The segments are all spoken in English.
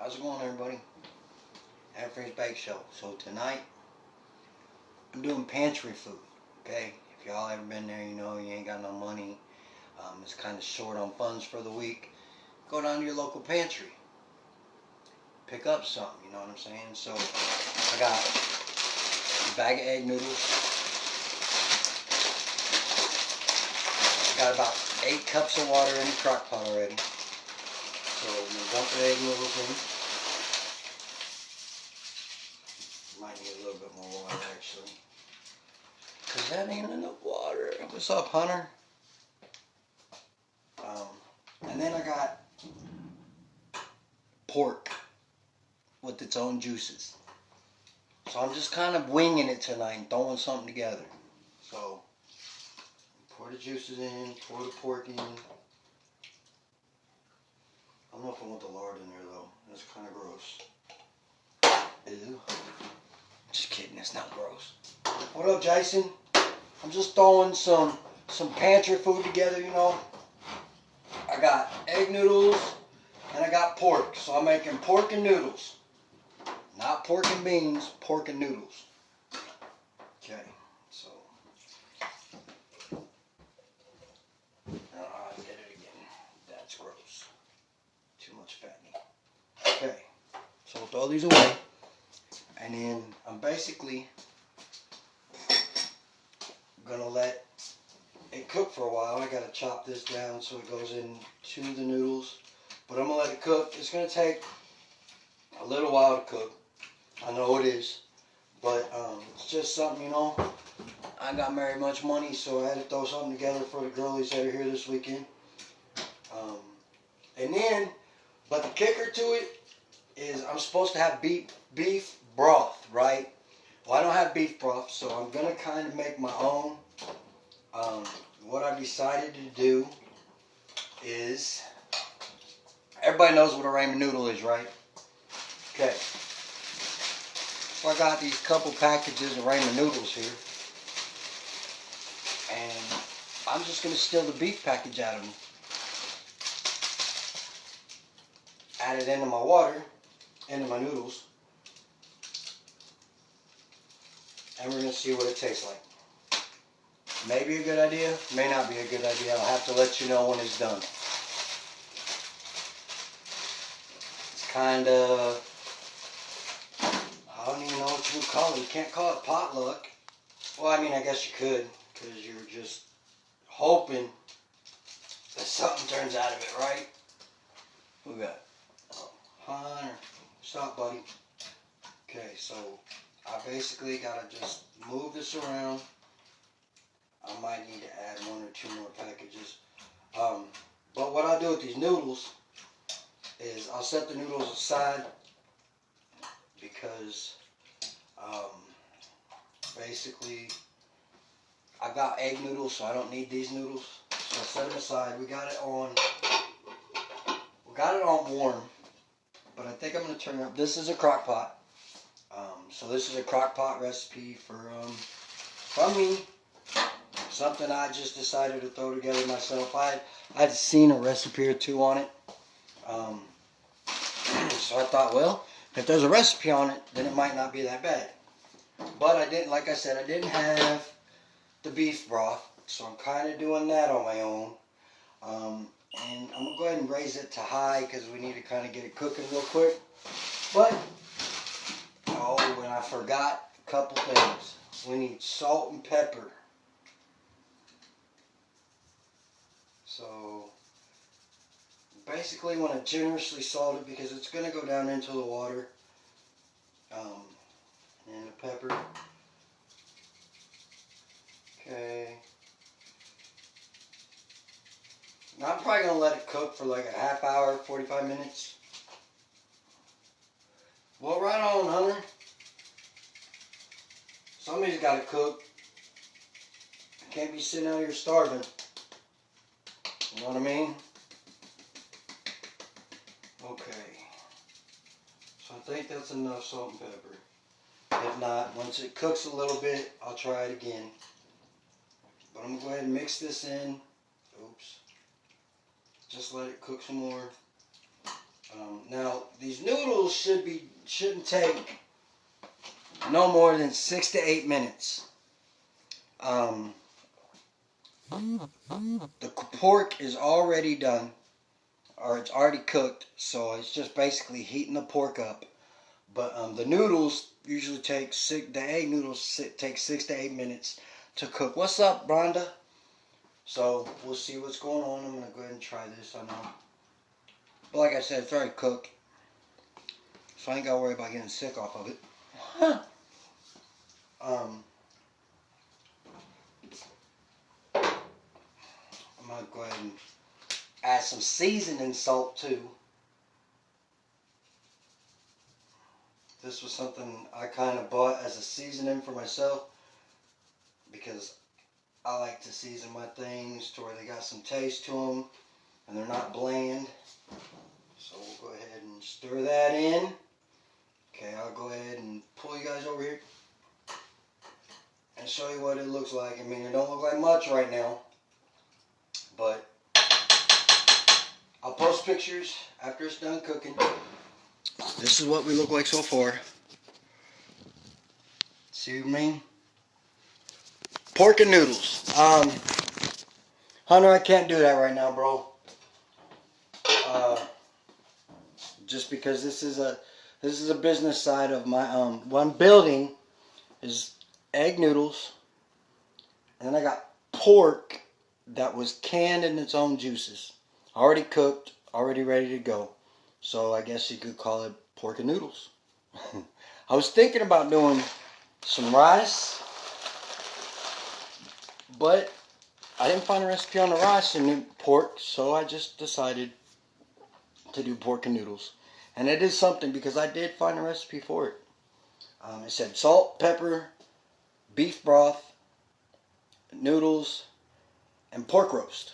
How's it going, everybody? Anthony's Bake Show. So tonight, I'm doing pantry food, okay? If y'all ever been there, you know you ain't got no money. It's kind of short on funds for the week. Go down to your local pantry. Pick up something, you know what I'm saying? So, I got a bag of egg noodles. I got about 8 cups of water in the crock pot already. So, I'm going to dump the egg noodles in. Might need a little bit more water, actually. Because that ain't enough water. What's up, Hunter? And then I got pork with its own juices. So I'm just kind of winging it tonight and throwing something together. So, pour the juices in, pour the pork in. I don't know if I want the lard in there though. That's kind of gross. Ew. Just kidding, it's not gross. What up, Jason? I'm just throwing some pantry food together, you know. I got egg noodles and I got pork. So I'm making pork and noodles. Not pork and beans, pork and noodles. Okay, so. I did it again. That's gross. Too much fattening. Okay, so we'll throw these away. And then I'm basically gonna let it cook for a while. I gotta chop this down so it goes into the noodles. But I'm gonna let it cook. It's gonna take a little while to cook. I know it is. But it's just something, you know. I got very much money, so I had to throw something together for the girlies that are here this weekend. And then, but the kicker to it is I'm supposed to have beef broth, right? Well, I don't have beef broth, so I'm gonna kind of make my own. What I decided to do is, everybody knows what a ramen noodle is, right? Okay. So I got these couple packages of ramen noodles here. And I'm just going to steal the beef package out of them. Add it into my water, into my noodles. And we're going to see what it tastes like. Maybe a good idea, may not be a good idea. I'll have to let you know when it's done. It's kind of, I don't even know what you would call it. You can't call it potluck. Well, I mean, I guess you could, because you're just hoping that something turns out of it, right? Who we got? Oh, Hunter. What's up, buddy? Okay, so I basically got to just move this around. I might need to add 1 or 2 more packages. But what I'll do with these noodles is I'll set the noodles aside because basically I got egg noodles, so I don't need these noodles. So I set them aside. We got it on warm, but I think I'm going to turn it up. This is a crock pot. So this is a crock pot recipe from me. Something I just decided to throw together myself. I'd seen a recipe or 2 on it. So I thought, well, if there's a recipe on it, then it might not be that bad. But I didn't, like I said, I didn't have the beef broth. So I'm kind of doing that on my own. And I'm going to go ahead and raise it to high because we need to kind of get it cooking real quick. But, oh, and I forgot a couple things. We need salt and pepper. So, basically want to generously salt it because it's going to go down into the water. And the pepper. Okay. Now I'm probably going to let it cook for like a half hour, 45 minutes. Well, right on, Hunter. Somebody's got to cook. I can't be sitting out here starving. You know what I mean? Okay. So I think that's enough salt and pepper. If not, once it cooks a little bit, I'll try it again. But I'm going to go ahead and mix this in. Oops. Just let it cook some more. Now these noodles shouldn't take no more than 6 to 8 minutes. The pork is already done, or it's already cooked, so it's just basically heating the pork up. But the noodles usually take the egg noodles take 6 to 8 minutes to cook. What's up, Rhonda? So we'll see what's going on. I'm gonna go ahead and try this. I know, but like I said, it's already cooked, so I ain't gotta worry about getting sick off of it. I'm gonna go ahead and add some seasoning salt too. This was something I kind of bought as a seasoning for myself because I like to season my things to where they got some taste to them and they're not bland. So we'll go ahead and stir that in. Okay, I'll go ahead and pull you guys over here and show you what it looks like. I mean, it don't look like much right now, but I'll post pictures after it's done cooking. This is what we look like so far. See what I mean? Pork and noodles. Hunter, I can't do that right now, bro. Just because this is a business side of my what I'm building is egg noodles, and then I got pork that was canned in its own juices, already cooked, already ready to go. So I guess you could call it pork and noodles. I was thinking about doing some rice, but I didn't find a recipe on the rice and pork, so I just decided to do pork and noodles. And it is something because I did find a recipe for it. It said salt, pepper, beef broth, noodles, and pork roast.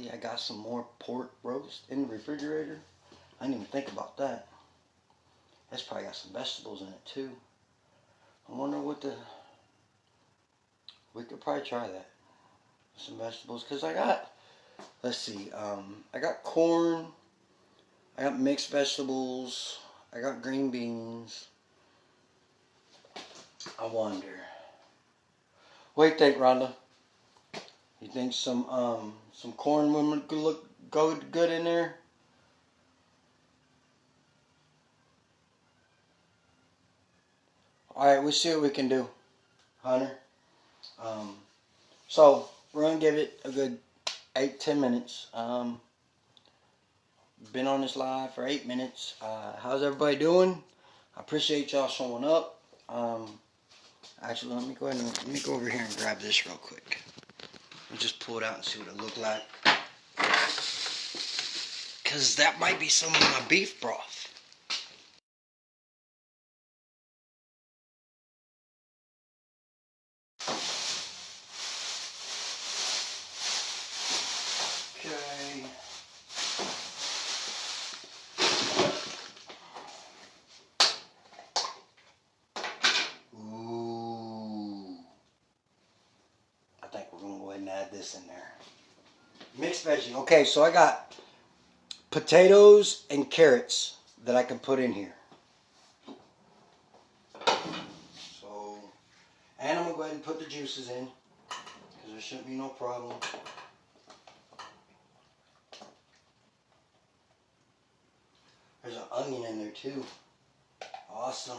I got some more pork roast in the refrigerator. I didn't even think about that. That's probably got some vegetables in it too. I wonder we could probably try that. Some vegetables, because let's see, I got corn, I got mixed vegetables, I got green beans. I wonder. What do you think, Rhonda? You think some corn would go good in there? All right, we'll see what we can do, Hunter. So we're gonna give it a good 8-10 minutes. Been on this live for 8 minutes. How's everybody doing? I appreciate y'all showing up. Actually, let me go over here and grab this real quick. I'll just pull it out and see what it looked like. Because that might be some of my beef broth. Okay. Ooh. I think we're going to go ahead and add this in there. Mixed veggie. Okay, so I got potatoes and carrots that I can put in here. So, and I'm going to go ahead and put the juices in because there shouldn't be no problem. There's an onion in there too. Awesome.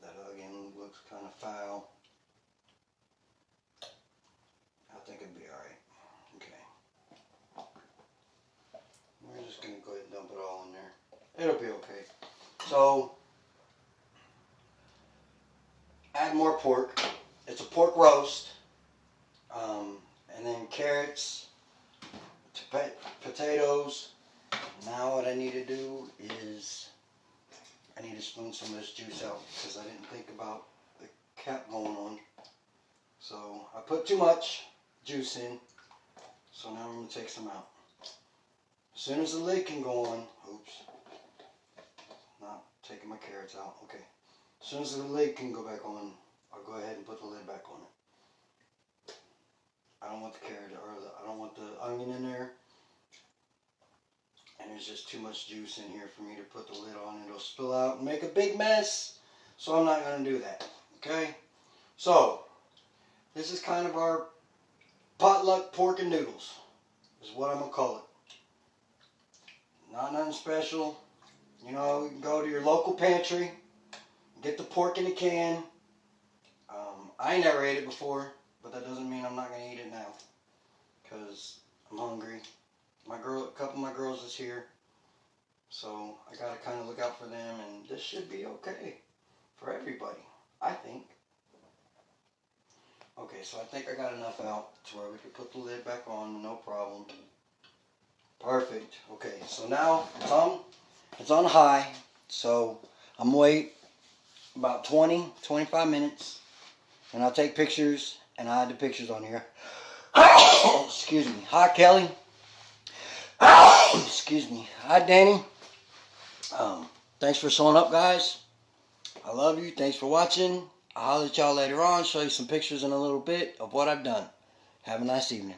That onion looks kind of foul. I think it'd be alright. Okay. We're just going to go ahead and dump it all in there. It'll be okay. So, add more pork. It's a pork roast. And then carrots, potatoes. Now what I need to do is I need to spoon some of this juice out because I didn't think about the cap going on. So I put too much juice in. So now I'm going to take some out. As soon as the lid can go on, oops, not taking my carrots out, okay. As soon as the lid can go back on, I'll go ahead and put the lid back on it. want the carrot I don't want the onion in there. And there's just too much juice in here for me to put the lid on. It'll spill out and make a big mess. So I'm not going to do that. Okay? So, this is kind of our potluck pork and noodles. Is what I'm going to call it. Not nothing special. You know, you can go to your local pantry. Get the pork in a can. I ain't never ate it before. But that doesn't mean I'm not going to eat it now. Because I'm hungry. A couple of my girls is here, so I gotta kind of look out for them, and this should be okay for everybody, I think. Okay, so I think I got enough out to where we can put the lid back on, no problem. Perfect. Okay, so now it's on high, so I'm gonna wait about 20-25 minutes, and I'll take pictures, and I'll add the pictures on here. Excuse me. Hi, Kelly. Excuse me. Hi, Danny. Thanks for showing up, guys. I love you. Thanks for watching. I'll holler at y'all later on. Show you some pictures in a little bit of what I've done. Have a nice evening.